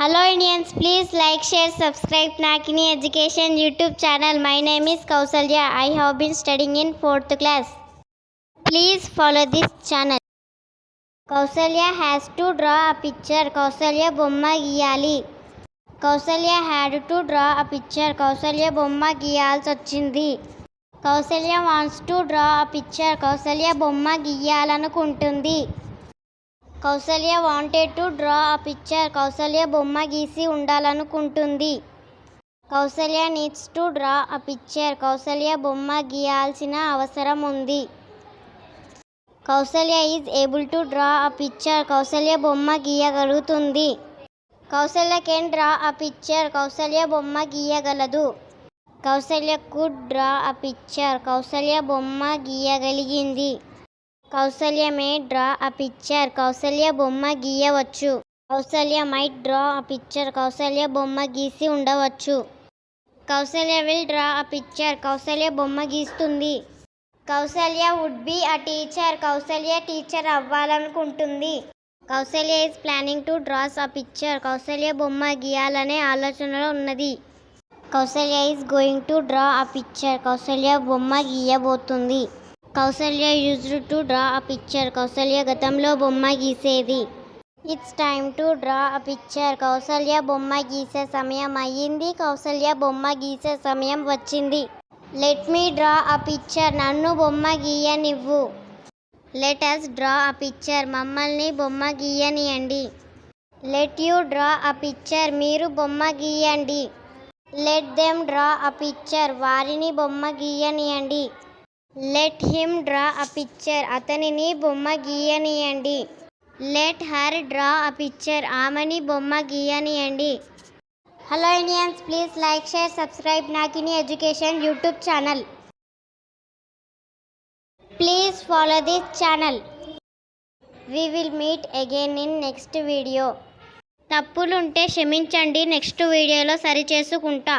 Hello Indians, please like, share, subscribe Nakini Education YouTube channel. My name is Kausalya. I have been studying in 4th class. Please follow this channel. Kausalya has to draw a picture. Kausalya bomma giyali. Kausalya had to draw a picture. Kausalya bomma giyalsi vachindi. Kausalya wants to draw a picture. Kausalya bomma giyalanukuntundi. Kausalya wanted to draw a picture. Kausalya బొమ్మ గీసి ఉండాలనుకుంటుంది. Kausalya needs to draw a picture. Kausalya బొమ్మ గీయాల్సిన అవసరం ఉంది. Kausalya is able to draw a picture. Kausalya బొమ్మ గీయగలుగుతుంది. Kausalya can draw a picture. Kausalya బొమ్మ గీయగలదు. Kausalya could draw a picture. Kausalya బొమ్మ గీయగలిగింది. Kausalya may draw a picture. Kausalya బొమ్మ గీయవచ్చు. Kausalya might draw a picture. Kausalya బొమ్మ గీసి ఉండవచ్చు. Kausalya will draw a picture. Kausalya బొమ్మ గీస్తుంది. Kausalya would be a teacher. Kausalya teacher అవ్వాలనుకుంటుంది. Kausalya is planning to draws a picture. Kausalya బొమ్మ గీయాలనే ఆలోచనలో ఉన్నది. Kausalya is going to draw a picture. Kausalya బొమ్మ గీయబోతుంది. Kausalya used to draw a picture. Kausalya గతంలో బొమ్మ గీసేది. It's time to draw a picture. Kausalya బొమ్మ గీసే సమయం అయ్యింది. కౌసల్య బొమ్మ గీసే సమయం వచ్చింది. Let me draw a picture. నన్ను బొమ్మ గీయనివ్వు. Let us draw a picture. మమ్మల్ని బొమ్మ గీయనియండి. Let you draw a picture. మీరు బొమ్మ గీయండి. Let them draw a picture. వారిని బొమ్మ గీయనియండి. Let him draw a picture. అతనిని బొమ్మ గీయనియండి. Let her draw a picture. ఆమెని బొమ్మ గీయనియండి. Hello Indians, please like, share, subscribe నాకిని education YouTube channel. Please follow this channel. We will meet again in next video. తప్పులుంటే క్షమించండి, నెక్స్ట్ వీడియోలో సరిచేసుకుంటా.